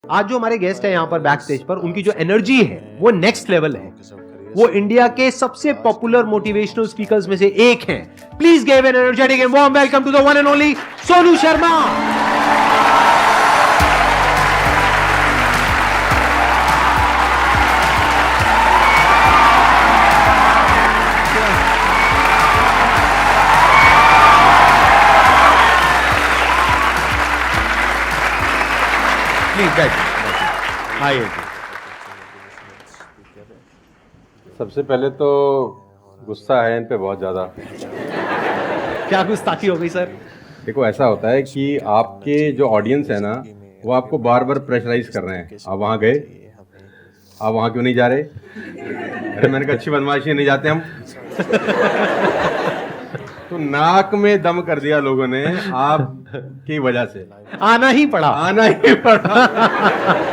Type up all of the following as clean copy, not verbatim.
आज जो हमारे गेस्ट है यहाँ पर बैक स्टेज पर, उनकी जो एनर्जी है वो नेक्स्ट लेवल है। वो इंडिया के सबसे पॉपुलर मोटिवेशनल स्पीकर्स में से एक हैं। Please give an energetic and warm welcome to the one and only Sonu Sharma. आइए। सबसे पहले तो गुस्सा है इन पे बहुत ज़्यादा। क्या गुस्ताखी हो गई सर? देखो, ऐसा होता है कि आपके जो ऑडियंस है ना, वो आपको बार बार प्रेशराइज कर रहे हैं। आप वहाँ गए, आप वहाँ क्यों नहीं जा रहे? अरे मैंने कहा अच्छी बदमाशी नहीं जाते हम। तो नाक में दम कर दिया लोगों ने आपकी वजह से। आना ही पड़ा।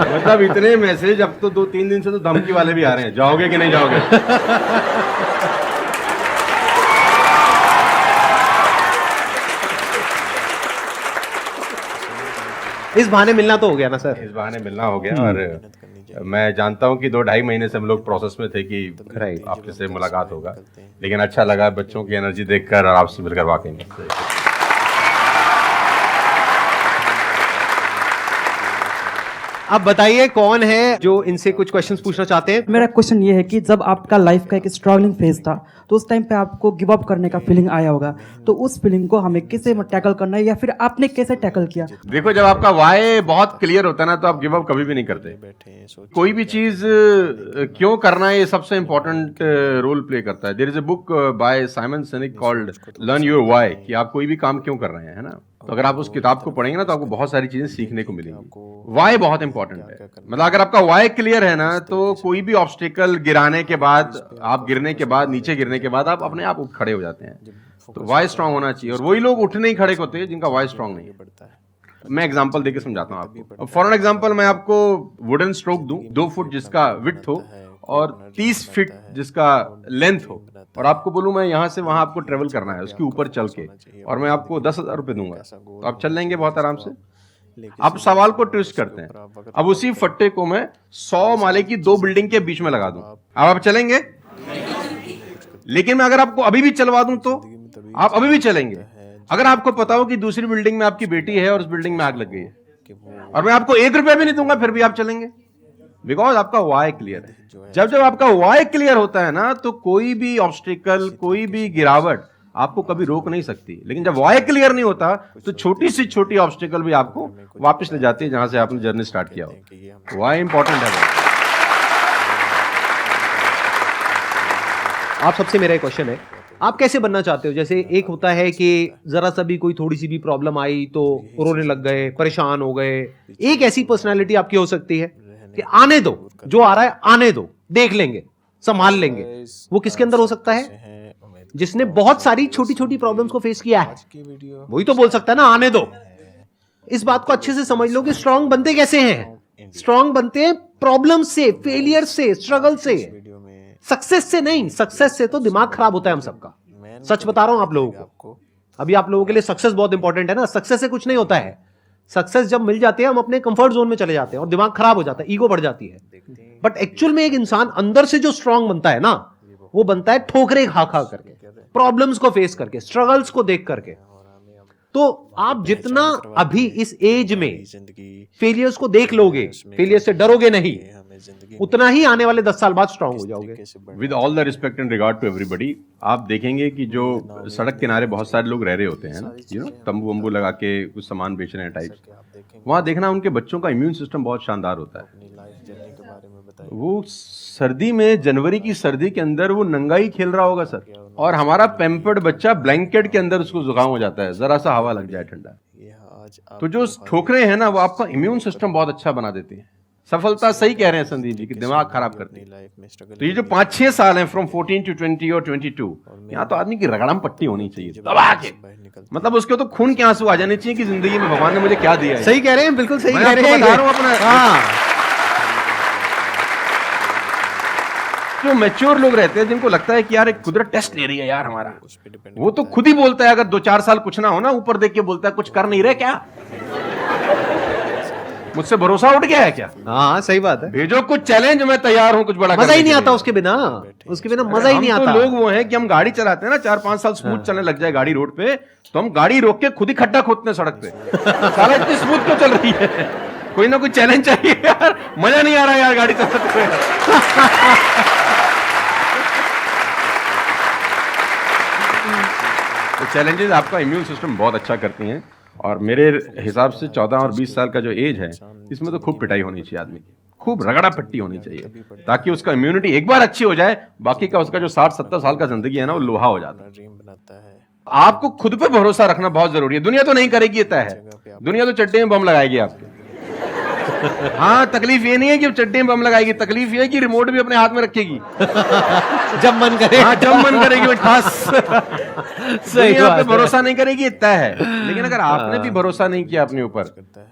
मतलब इतने मैसेज, अब तो 2-3 दिन से तो धमकी वाले भी आ रहे हैं, जाओगे कि नहीं जाओगे। इस बहाने मिलना तो हो गया ना सर? इस बहाने मिलना हो गया। और मैं जानता हूँ कि 2-2.5 महीने से हम लोग प्रोसेस में थे कि आपके से मुलाकात होगा, लेकिन अच्छा लगा बच्चों की एनर्जी देखकर और आपसे मिलकर वाकई में। अब बताइए कौन है जो इनसे कुछ क्वेश्चंस पूछना चाहते हैं? मेरा क्वेश्चन ये है कि जब आपका लाइफ का एक स्ट्रगलिंग फेज था, तो उस टाइम पे आपको गिव अप करने का फीलिंग आया होगा, तो उस फीलिंग को हमें कैसे टैकल करना है, या फिर आपने कैसे टैकल किया? देखो, जब आपका वाई बहुत क्लियर होता है ना, तो आप गिव अप कभी भी नहीं करते। कोई भी चीज क्यों करना है, ये सबसे इंपॉर्टेंट रोल प्ले करता है। There is a book by Simon Sinek called learn your why, कि आप कोई भी काम क्यों कर रहे हैं, है ना। तो अगर आप उस किताब को पढ़ेंगे ना, तो आपको बहुत सारी चीजें सीखने को मिलेंगी। वाई बहुत इंपॉर्टेंट है। मतलब अगर आपका वाई क्लियर है ना, तो कोई भी ऑब्स्टिकल गिराने के बाद, आप गिरने के बाद, नीचे गिरने के बाद आप अपने आप उठ खड़े हो जाते हैं। तो वाई स्ट्रांग होना चाहिए, और वही लोग उठने ही खड़े होते हैं जिनका वाई स्ट्रांग नहीं है। मैं एग्जांपल देके समझाता हूँ आपको। फॉर एन एग्जांपल, मैं आपको वुडन स्ट्रोक दूं, 2 फुट जिसका विड्थ हो और 30 फीट जिसका लेंथ हो, और आपको बोलूं मैं यहाँ से वहां आपको ट्रेवल करना है उसके ऊपर चल के, और मैं आपको 10,000 रुपए दूंगा, तो आप चल लेंगे बहुत आराम से। आप सवाल को ट्विस्ट करते हैं। अब उसी फट्टे को मैं 100 माले की 2 बिल्डिंग के बीच में लगा दूं, अब आप चलेंगे? लेकिन मैं अगर आपको अभी भी चलवा दूं तो आप अभी भी चलेंगे। अगर आपको पता हो कि दूसरी बिल्डिंग में आपकी बेटी है और उस बिल्डिंग में आग लग गई है, और मैं आपको 1 रुपया भी नहीं दूंगा, फिर भी आप चलेंगे? बिकॉज आपका वाई क्लियर है। जब आपका वाई क्लियर होता है ना, तो कोई भी ऑब्स्टिकल, कोई भी गिरावट आपको कभी रोक नहीं सकती। लेकिन जब वाई क्लियर नहीं होता, तो छोटी सी छोटी ऑब्स्टिकल भी आपको वापस ले जाती है जहां से आपने जर्नी स्टार्ट किया हो। वाई इंपॉर्टेंट है। आप सबसे मेरा एक क्वेश्चन है, आप कैसे बनना चाहते हो? जैसे एक होता है कि जरा सा भी कोई थोड़ी सी भी प्रॉब्लम आई तो रोने लग गए, परेशान हो गए। एक ऐसी पर्सनालिटी आपकी हो सकती है कि आने दो, जो आ रहा है आने दो, देख लेंगे, संभाल लेंगे। वो किसके अंदर हो सकता है? जिसने बहुत सारी छोटी छोटी प्रॉब्लम्स को फेस किया है, वही तो बोल सकता है ना आने दो। इस बात को अच्छे से समझ लो कि स्ट्रांग बनते कैसे हैं। स्ट्रांग बनते हैं प्रॉब्लम से, फेलियर से, स्ट्रगल से, सक्सेस से नहीं। सक्सेस से तो दिमाग खराब होता है हम सबका। सच बता रहा हूं आप लोगों को। अभी आप लोगों के लिए सक्सेस बहुत इंपॉर्टेंट है ना। सक्सेस से कुछ नहीं होता है। सक्सेस जब मिल जाती है, हम अपने कंफर्ट जोन में चले जाते हैं और दिमाग खराब हो जाता है, ईगो बढ़ जाती है। बट एक्चुअल में एक इंसान अंदर से जो स्ट्रांग बनता है ना, वो बनता है ठोकरे खा खा करके, प्रॉब्लम्स को फेस करके, स्ट्रगल्स को देख करके। तो आप जितना अभी इस एज में फेलियर्स को देख लोगे, फेलियर से डरोगे नहीं, उतना ही आने वाले 10 साल बाद स्ट्रांग हो जाओगे। With all the respect and regard to everybody, आप देखेंगे कि जो सड़क किनारे बहुत सारे लोग रह रहे होते हैं ना, तंबू वंबू लगा के कुछ सामान बेच रहे हैं टाइप, वहां देखना उनके बच्चों का इम्यून सिस्टम बहुत शानदार होता है। वो सर्दी में, जनवरी की सर्दी के अंदर वो नंगाई खेल रहा होगा सर, और हमारा पैम्पर्ड बच्चा ब्लैंकेट के अंदर उसको जुकाम हो जाता है, जरा सा हवा लग जाए ठंडा। तो जो ठोकरे हैं ना, वो आपका इम्यून सिस्टम बहुत अच्छा बना देती है। सफलता, सही कह रहे हैं संदीप जी, कि दिमाग खराब करती है। तो ये जो 5-6 साल हैं, फ्रॉम 14 to 20 और 22, यहाँ तो आदमी की रगड़म पट्टी होनी चाहिए, दबा के। मतलब उसके तो खून के आंसू आ जाने चाहिए कि जिंदगी में भगवान ने मुझे क्या दिया है। सही कह रहे हैं, बिल्कुल सही कह रहे हैं। बता रहा हूं अपना। जो मैच्योर लोग रहते हैं, जिनको लगता है कि यार एक कुदरत टेस्ट ले रही है यार हमारा, वो तो खुद ही बोलता है, अगर 2-4 साल कुछ ना हो ना, ऊपर देख के बोलता है कुछ कर नहीं रहे क्या। मुझसे भरोसा उठ गया है क्या? हाँ सही बात है। भेजो कुछ चैलेंज, मैं तैयार हूँ कुछ बड़ा मजा करने ही नहीं के आता लिए। उसके बिना, उसके बिना मजा ही नहीं हम आता। तो लोग वो हैं कि हम गाड़ी चलाते हैं ना, 4-5 साल स्मूथ चलने लग जाए गाड़ी रोड पे, तो हम गाड़ी रोक के खुद ही खड्डा खोदते हैं सड़क पे। साला इतनी स्मूथ क्यों चल रही है? कोई ना कोई चैलेंज चाहिए यार, मजा नहीं आ रहा यार गाड़ी चलाते हुए। तो चैलेंजेस आपका इम्यून सिस्टम बहुत अच्छा करती हैं, और मेरे हिसाब से 14 और 20 साल का जो एज है, इसमें तो खूब पिटाई होनी चाहिए आदमी की, खूब रगड़ा पट्टी होनी चाहिए, ताकि उसका इम्यूनिटी एक बार अच्छी हो जाए, बाकी का उसका जो 60-70 साल का जिंदगी है ना, वो लोहा हो जाता है। आपको खुद पे भरोसा रखना बहुत जरूरी है। दुनिया तो नहीं करेगी, ये तय है। दुनिया तो चड्डे में बम लगाएगी आपके। हाँ, तकलीफ ये नहीं है कि चड्डे में बम लगाएगी, तकलीफ ये है कि रिमोट भी अपने हाथ में रखेगी जब मन करे। हाँ, जब मन करेगी वो ठास। सही दुनिया पे बात है। भरोसा नहीं करेगी, ये तय है। लेकिन अगर आपने भी भरोसा नहीं किया अपने ऊपर,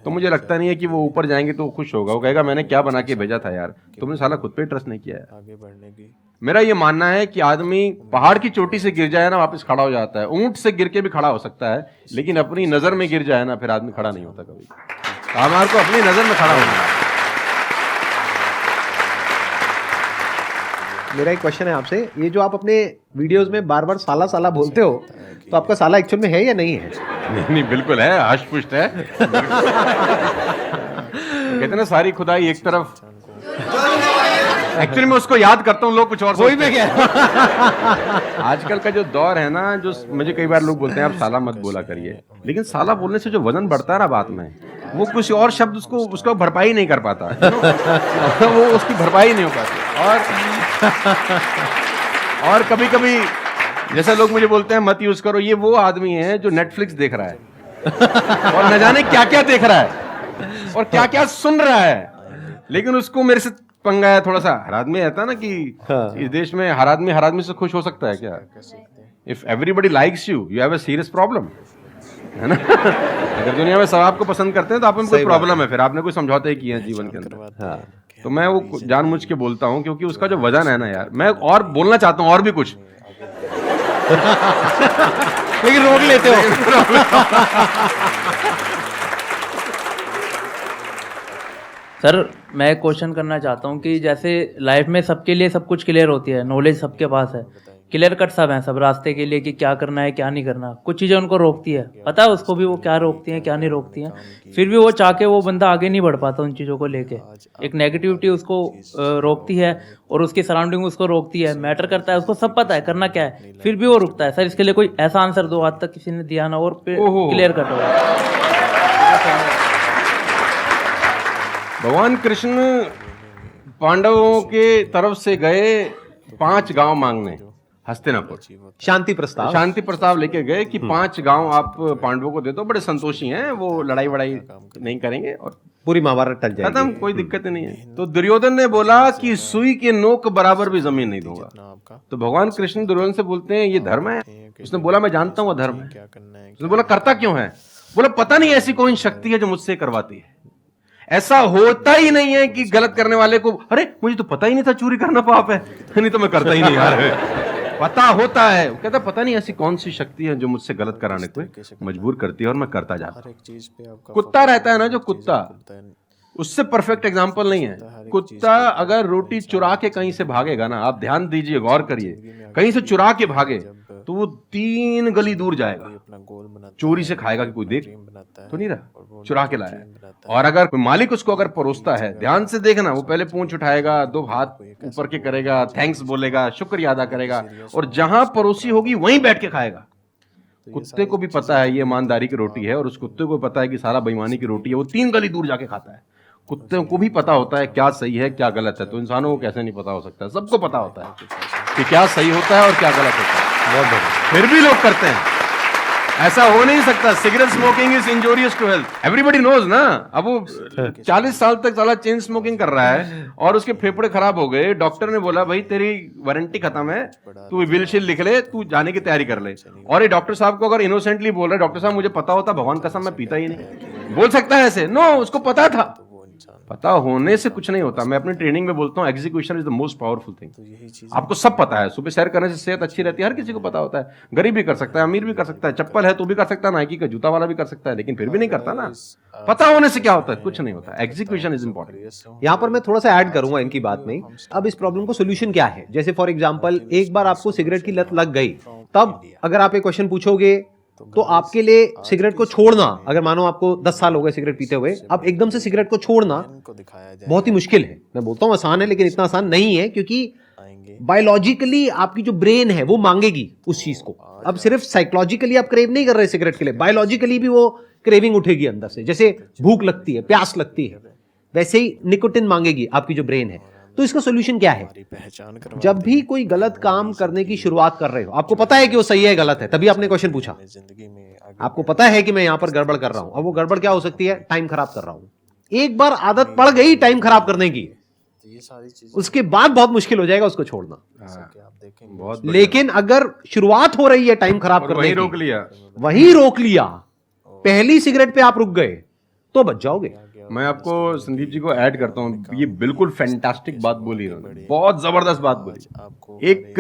तो मुझे लगता नहीं है कि वो ऊपर जाएंगे तो वो खुश होगा। वो कहेगा मैंने क्या बना के भेजा था यार, तुमने साला खुद पे ट्रस्ट नहीं किया है। आगे बढ़ने की मेरा ये मानना है कि आदमी पहाड़ की चोटी से गिर जाए ना, वापस खड़ा हो जाता है। ऊंट से गिर के भी खड़ा हो सकता है, लेकिन अपनी नजर में गिर जाए ना, फिर आदमी खड़ा नहीं होता कभी। हमारे को अपनी नजर में खड़ा होना है। मेरा एक क्वेश्चन है आपसे, ये जो आप अपने वीडियोस में बार बार साला साला बोलते हो, तो आपका साला एक्चुअल में है या नहीं है? नहीं, बिल्कुल है, हष्ट-पुष्ट है। कहते ना सारी खुदाई एक तरफ। एक्चुअली मैं उसको याद करता हूँ, लोग कुछ और वही मैं सोचते हैं। आजकल का जो दौर है ना, जो मुझे कई बार लोग बोलते हैं आप साला मत बोला करिए, लेकिन साला बोलने से जो वजन बढ़ता है ना बात में, वो कुछ और शब्द उसको भरपाई नहीं कर पाता। वो उसकी भरपाई नहीं हो पाती। और कभी कभी जैसे लोग मुझे बोलते हैं मत यूज करो, ये वो आदमी है जो नेटफ्लिक्स देख रहा है और न जाने क्या क्या देख रहा है और क्या क्या सुन रहा है, लेकिन उसको मेरे से पंगा है थोड़ा सा। हर आदमी रहता है ना कि इस देश में हर आदमी से खुश हो सकता है क्या? If everybody likes you have a serious problem, है ना? अगर दुनिया में सब आपको पसंद करते हैं तो आप में कोई प्रॉब्लम है, फिर आपने कोई समझौते ही किए हैं जीवन के अंदर। हाँ। तो मैं वो जानबूझ के बोलता हूँ, क्योंकि उसका जो वजन है ना यार, मैं और बोलना चाहता हूँ और भी कुछ, लेकिन रोक लेते हो। सर मैं क्वेश्चन करना चाहता हूँ कि जैसे लाइफ में सबके लिए सब कुछ क्लियर होती है, नॉलेज सबके पास है, क्लियर कट सब है सब रास्ते के लिए कि क्या करना है क्या नहीं करना। कुछ चीज़ें उनको रोकती है, पता है उसको भी वो क्या रोकती हैं क्या नहीं रोकती हैं, फिर भी वो चाह के वो बंदा आगे नहीं बढ़ पाता उन चीज़ों को लेके। एक नेगेटिविटी उसको रोकती है और उसकी सराउंडिंग उसको रोकती है, मैटर करता है, उसको सब पता है करना क्या है, फिर भी वो रुकता है। सर इसके लिए कोई ऐसा आंसर दो, आज तक किसी ने दिया ना और क्लियर कट हो। भगवान कृष्ण पांडवों के तरफ से गए 5 गांव मांगने हस्तिनापुर, शांति प्रस्ताव। शांति प्रस्ताव लेके गए कि 5 गांव आप पांडवों को दे दो, बड़े संतोषी हैं, वो लड़ाई वड़ाई नहीं करेंगे और पूरी महाभारत टल जाएगी। खत्म, कोई दिक्कत ही नहीं है। तो दुर्योधन ने बोला कि सुई के नोक बराबर भी जमीन नहीं दूंगा। तो भगवान कृष्ण दुर्योधन से बोलते हैं ये धर्म है? उसने बोला मैं जानता हूँ वो धर्म है। उसने बोला करता क्यों है? बोला पता नहीं, ऐसी कोई शक्ति है जो मुझसे करवाती है। ऐसा होता ही नहीं है कि गलत करने वाले को अरे मुझे तो पता ही नहीं था चोरी करना पाप है, नहीं तो मैं करता ही नहीं यार। पता होता है। वो कहता पता नहीं ऐसी कौन सी शक्ति है जो मुझसे गलत कराने को मजबूर करती है और मैं करता जाता हूं। कुत्ता रहता है ना, जो कुत्ता, उससे परफेक्ट एग्जाम्पल नहीं है। कुत्ता अगर रोटी चुरा के कहीं से भागेगा ना, आप ध्यान दीजिए, गौर करिए, कहीं से चुरा के भागे तो वो 3 गली दूर जाएगा, चोरी से खाएगा कि कोई देख तो नहीं रहा, चुरा के लाया है। और अगर मालिक उसको अगर परोसता है, ध्यान से देखना, वो पहले पूंछ उठाएगा, 2 हाथ ऊपर के करेगा, थैंक्स बोलेगा, शुक्रिया अदा करेगा, और जहां परोसी होगी वहीं बैठ के खाएगा। कुत्ते को भी पता है ये ईमानदारी की रोटी है और उस कुत्ते को पता है कि सारा बेईमानी की रोटी है, वो 3 गली दूर जाके खाता है। कुत्ते को भी पता होता है क्या सही है क्या गलत है, तो इंसानों को कैसे नहीं पता हो सकता है? सबको पता होता है कि क्या सही होता है और क्या गलत होता है। बहुत बढ़िया। फिर भी लोग करते हैं, ऐसा हो नहीं सकता। Cigarette smoking is injurious to health, everybody knows ना। अब वो 40 साल तक साला चेन स्मोकिंग कर रहा है और उसके फेफड़े खराब हो गए, डॉक्टर ने बोला भाई तेरी वारंटी खत्म है, तू बिल शील लिख ले, तू जाने की तैयारी कर ले। और ये डॉक्टर साहब को अगर इनोसेंटली बोल रहे, डॉक्टर साहब मुझे पता होता भगवान कसम मैं पीता ही नहीं, बोल सकता है ऐसे? नो, उसको पता था। पता होने से कुछ नहीं होता। मैं अपनी ट्रेनिंग में बोलता हूँ execution is the most powerful thing. आपको सब पता है, सुबह सैर करने से सेहत अच्छी रहती है, हर किसी को पता होता है। गरीब भी कर सकता है, अमीर भी कर सकता है, चप्पल है तो भी कर सकता है, नाइकी का जूता वाला भी कर सकता है, लेकिन फिर भी नहीं करता ना। पता होने से क्या होता है? कुछ नहीं होता। Execution is important. यहाँ पर मैं थोड़ा सा ऐड करूंगा इनकी बात में। अब इस प्रॉब्लम को सोल्यूशन क्या है? जैसे फॉर एग्जांपल, एक बार आपको सिगरेट की लत लग गई, तब अगर आप एक क्वेश्चन पूछोगे तो आपके लिए सिगरेट को छोड़ना, अगर मानो आपको 10 साल हो गए सिगरेट पीते हुए, अब एकदम से सिगरेट को छोड़ना बहुत ही मुश्किल है। मैं बोलता हूँ आसान है, लेकिन इतना आसान नहीं है, क्योंकि बायोलॉजिकली आपकी जो ब्रेन है वो मांगेगी उस चीज को। अब सिर्फ साइकोलॉजिकली आप क्रेव नहीं कर रहे सिगरेट के लिए, बायोलॉजिकली भी वो क्रेविंग उठेगी अंदर से। जैसे भूख लगती है, प्यास लगती है, वैसे ही निकोटिन मांगेगी आपकी जो ब्रेन है। तो इसका सोल्यूशन क्या है? जब भी कोई गलत काम करने की शुरुआत कर रहे हो, आपको पता है कि वो सही है गलत है, तभी आपने क्वेश्चन पूछा, आपको पता है कि मैं यहां पर गड़बड़ कर रहा हूं। अब वो गड़बड़ क्या हो सकती है? टाइम खराब कर रहा हूं। एक बार आदत पड़ गई टाइम खराब करने की, उसके बाद बहुत मुश्किल हो जाएगा उसको छोड़ना। बहुत लेकिन अगर शुरुआत हो रही है टाइम खराब करने वही की, रोक लिया, वही रोक लिया, पहली सिगरेट पे आप रुक गए, तो बच जाओगे। मैं आपको संदीप जी को ऐड करता हूँ। ये बिल्कुल फैंटास्टिक बात बोली इन्होंने, बहुत जबरदस्त बात बोली। एक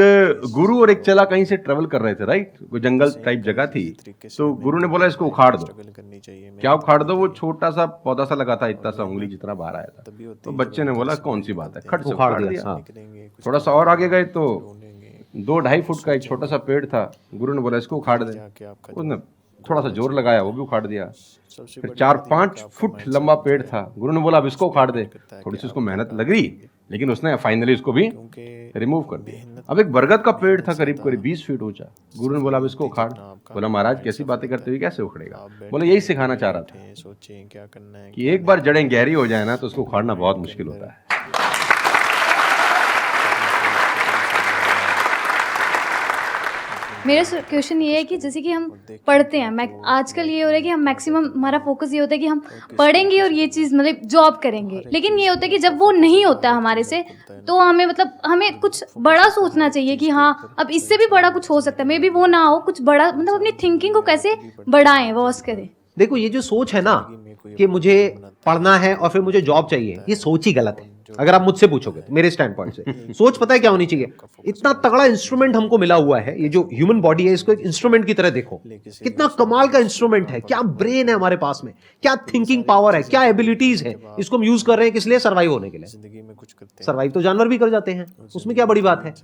गुरु और एक चेला कहीं से ट्रेवल कर रहे थे, राइट? कोई जंगल टाइप जगह थी, तो गुरु ने बोला इसको उखाड़ दो। क्या उखाड़ दो? वो छोटा सा पौधा सा लगा था, इतना सा उंगली जितना बाहर आया था। तो बच्चे ने बोला कौन सी बात है, खट से उखाड़ दिया। हाँ। थोड़ा सा और आगे गए तो 2-2.5 फुट का एक छोटा सा पेड़ था। गुरु ने बोला इसको उखाड़ दे। उसने थोड़ा सा जोर लगाया, वो भी उखाड़ दिया। फिर 4-5 फुट लंबा पेड़ था। गुरु ने बोला अब इसको उखाड़ दे। थोड़ी सी उसको मेहनत लगी, लेकिन उसने फाइनली इसको भी रिमूव कर दिया। अब एक बरगद का पेड़ था करीब 20 फीट ऊंचा। गुरु ने बोला अब इसको उखाड़। बोला महाराज कैसी बातें करते हुए कैसे उखड़ेगा? बोला यही सिखाना चाह रहा था कि एक बार जड़ें गहरी हो जाए ना तो उसको उखाड़ना बहुत मुश्किल होता है। मेरा क्वेश्चन ये है कि जैसे कि हम पढ़ते हैं, आजकल ये हो रहा है कि हम मैक्सिमम हमारा फोकस ये होता है कि हम पढ़ेंगे और ये चीज़ मतलब जॉब करेंगे, लेकिन ये होता है कि जब वो नहीं होता हमारे से, तो हमें मतलब हमें कुछ बड़ा सोचना चाहिए कि हाँ अब इससे भी बड़ा कुछ हो सकता है, मे बी वो ना हो, कुछ बड़ा मतलब अपनी थिंकिंग को कैसे बढ़ाएं, वॉश करें। देखो, ये जो सोच है ना कि मुझे पढ़ना है और फिर मुझे जॉब चाहिए, ये सोच ही गलत है। अगर आप मुझसे पूछोगे तो मेरे स्टैंड पॉइंट से सोच पता है क्या होनी चाहिए? इतना तगड़ा इंस्ट्रूमेंट हमको मिला हुआ है, ये जो ह्यूमन बॉडी है, इसको एक इंस्ट्रूमेंट की तरह देखो। कितना कमाल का इंस्ट्रूमेंट है, क्या ब्रेन है हमारे पास में, क्या थिंकिंग पावर है, क्या एबिलिटीज है। इसको हम यूज कर रहे हैं किस लिए? सर्वाइव होने के लिए। सर्वाइव तो जानवर भी कर जाते हैं, उसमें क्या बड़ी बात है?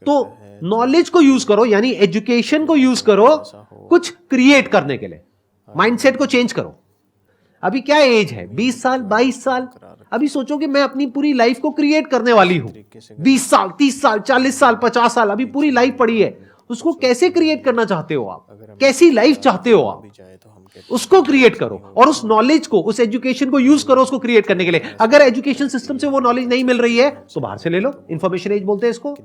तो नॉलेज को यूज करो, यानी एजुकेशन को यूज करो कुछ क्रिएट करने के लिए। माइंडसेट को चेंज करो। अभी क्या एज है? 20 साल, 22 साल। अभी सोचो कि मैं अपनी पूरी लाइफ को क्रिएट करने वाली हूं। 20 साल, 30 साल, 40 साल, 50 साल, अभी पूरी लाइफ पड़ी है। उसको कैसे क्रिएट करना चाहते हो आप? कैसी लाइफ चाहते हो आप? उसको क्रिएट करो और उस नॉलेज को, उस एजुकेशन को यूज करो उसको क्रिएट करने के लिए। अगर एजुकेशन सिस्टम से वो नॉलेज नहीं मिल रही है तो बाहर से ले लो। इंफॉर्मेशन एज बोलते हैं इसको।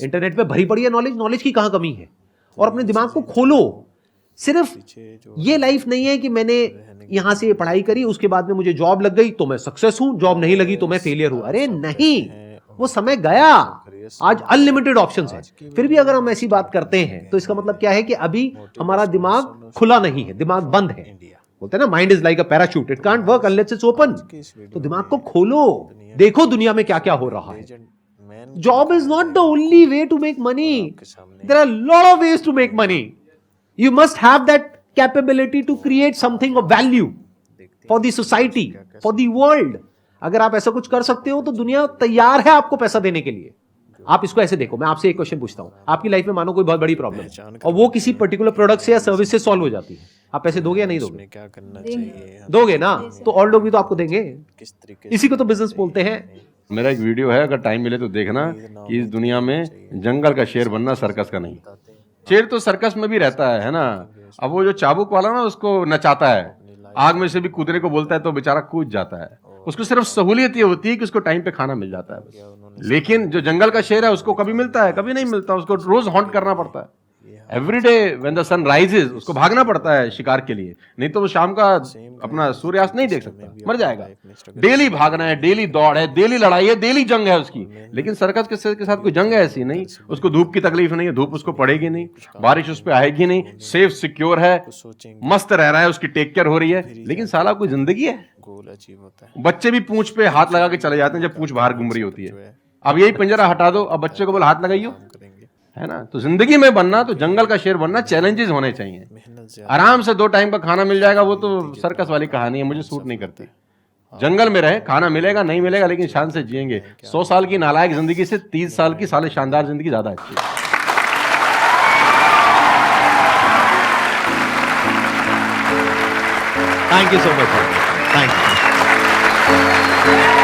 इंटरनेट पे भरी पड़ी है नॉलेज। नॉलेज की कहां कमी है? और अपने दिमाग को खोलो। सिर्फ ये लाइफ नहीं है कि मैंने यहां से पढ़ाई करी, उसके बाद में मुझे जॉब लग गई तो मैं सक्सेस हूं, जॉब नहीं लगी तो मैं फेलियर हूं। अरे नहीं, वो समय गया। आज अनलिमिटेड ऑप्शंस हैं। फिर भी अगर हम ऐसी बात करते हैं तो इसका मतलब क्या है कि अभी हमारा दिमाग खुला नहीं है, दिमाग बंद है। बोलते हैं ना, mind is like a parachute, it can't work unless it's open. तो दिमाग को खोलो, देखो दुनिया में क्या क्या हो रहा है। Job is not the only way to make money, there are lot of ways to make money. You must have that capability to create something of value for the society, for the world. अगर आप ऐसा कुछ कर सकते हो तो दुनिया तैयार है आपको पैसा देने के लिए। आप इसको ऐसे देखो, मैं आपसे एक क्वेश्चन पूछता हूं। आपकी लाइफ में मानो कोई बहुत बड़ी प्रॉब्लम है और वो किसी पर्टिकुलर प्रोडक्ट से या सर्विस से सॉल्व हो जाती है, आप पैसे दोगे या नहीं दोगे? क्या करना चाहिए? दोगे ना? तो और लोग भी तो आपको देंगे। इसी को तो बिजनेस बोलते हैं। मेरा एक वीडियो है, अगर टाइम मिले तो देखना, कि इस दुनिया में जंगल का शेर बनना, सर्कस का नहीं। शेर तो सर्कस में भी रहता है ना। अब वो जो चाबुक वाला ना उसको नचाता है, आग में से भी कूदने को बोलता है तो बेचारा कूद जाता है। उसको सिर्फ सहूलियत ये होती है कि उसको टाइम पे खाना मिल जाता है। लेकिन जो जंगल का शेर है उसको कभी मिलता है? कभी नहीं मिलता। उसको रोज हॉन्ट करना पड़ता है। Every day when the sun rises उसको भागना पड़ता है शिकार के लिए, नहीं तो वो शाम का अपना सूर्यास्त नहीं देख सकता, मर जाएगा। डेली भागना है, डेली दौड़ है, डेली लड़ाई है, डेली जंग है उसकी। लेकिन सर्कस के साथ कोई जंग है ऐसी नहीं, उसको धूप की तकलीफ नहीं है, धूप उसको पड़ेगी नहीं, बारिश उस पर आएगी नहीं, सेफ सिक्योर है, मस्त रह रहा है, उसकी टेक केयर हो रही है। लेकिन साला कोई जिंदगी है? बच्चे भी पूंछ पे हाथ लगा के चले जाते हैं जब पूंछ बाहर घूम रही होती है। अब यही पिंजरा हटा दो, अब बच्चे को बोला हाथ लगाइयो, है ना? तो जिंदगी में बनना, तो जंगल का शेर बनना, चैलेंजेस होने चाहिए। आराम से 2 टाइम का खाना मिल जाएगा, वो तो सर्कस वाली कहानी है, मुझे सूट नहीं करती। जंगल में रहे, खाना मिलेगा नहीं मिलेगा, लेकिन शान से जिएंगे। 100 साल की नालायक जिंदगी से 30 साल की साले शानदार जिंदगी ज्यादा अच्छी है। Thank you so much, thank you.